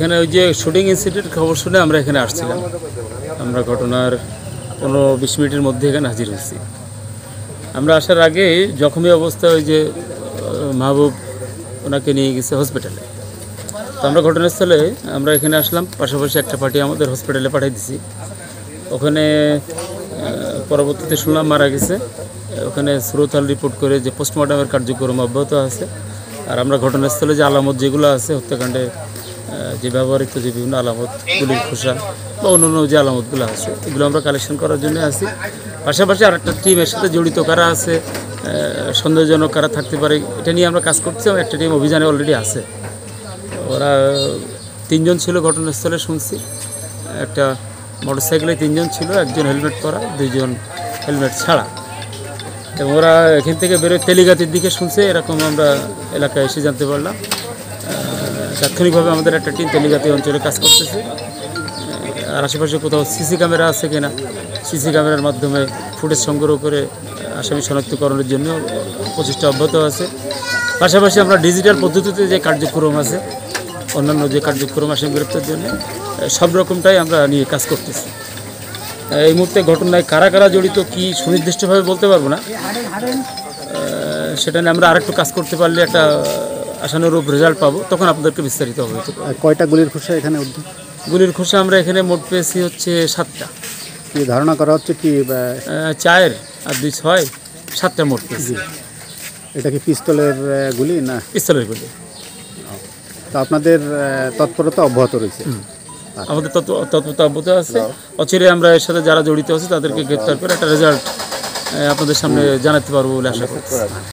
এখানে ওই যে শুটিং ইনসিডেন্ট খবর শুনে আমরা এখানে আসছিলাম। আমরা ঘটনার 15-20 মিনিটের মধ্যে এখানে হাজির হয়েছি। আমরা আসার আগে জখমি অবস্থায় ওই যে মাহবুব ওনাকে নিয়ে গেছে হসপিটালে। তো আমরা ঘটনাস্থলে আমরা এখানে আসলাম, পাশাপাশি একটা পার্টি আমাদের হসপিটালে পাঠিয়ে দিছি। ওখানে পরবর্তীতে শুনলাম মারা গেছে। ওখানে শ্রোতাল রিপোর্ট করে যে পোস্টমর্টমের কার্যক্রম অব্যাহত আছে। আর আমরা ঘটনাস্থলে যে আলামত যেগুলো আছে হত্যাকাণ্ডে যে ব্যবহৃত যে বিভিন্ন আলামত, গুলির খোসা বা অন্যান্য যে আলামতগুলো আছে, এগুলো আমরা কালেকশন করার জন্য আছি। পাশাপাশি আরেকটা টিম এর সাথে জড়িত কারা আছে, সন্দেহজনক কারা থাকতে পারে, এটা নিয়ে আমরা কাজ করছি। একটা টিম অভিযানে অলরেডি আছে। ওরা 3 জন ছিল ঘটনাস্থলে শুনছি। একটা মোটরসাইকেলে 3 জন ছিল, একজন হেলমেট পরা, 2 জন হেলমেট ছাড়া। এবং ওরা এখান থেকে বেরোয় তেলিগাতির দিকে শুনছে, এরকম আমরা এলাকায় এসে জানতে পারলাম। তাৎক্ষণিকভাবে আমাদের একটা টিম তেলিগাতি অঞ্চলে কাজ করতেছে। আর আশেপাশে কোথাও সিসি ক্যামেরা আছে কিনা, সিসি ক্যামেরার মাধ্যমে ফুটেজ সংগ্রহ করে আসামি শনাক্তকরণের জন্য প্রচেষ্টা অব্যাহত আছে। পাশাপাশি আমরা ডিজিটাল পদ্ধতিতে যে কার্যক্রম আছে, অন্যান্য যে কার্যক্রম আসামি গ্রেপ্তারের জন্য, সব রকমটাই আমরা নিয়ে কাজ করতেছি। এই মুহূর্তে ঘটনায় কারা কারা জড়িত কি সুনির্দিষ্টভাবে বলতে পারবো না। সেটা নিয়ে আমরা আরেকটু কাজ করতে পারলে একটা আশানুরূপ রেজাল্ট পাবো, তখন আপনাদেরকে বিস্তারিত হবে। কয়টা গুলির খোসা এখানে? গুলির খোসা আমরা এখানে মোট পেয়েছি হচ্ছে 7টা। কি ধারণা করা হচ্ছে কি 4 আর 2 6 7টা মোট পেয়েছি। এটা কি পিস্তলের গুলি না? পিস্তলের গুলি। তো আপনাদের তৎপরতা অব্যাহত রয়েছে? আমাদের তৎপরতা অব্যাহত আছে। অচিরে আমরা এর সাথে যারা জড়িত আছে তাদেরকে গ্রেপ্তার করে একটা রেজাল্ট আপনাদের সামনে জানাতে পারবো বলে আশা করছি।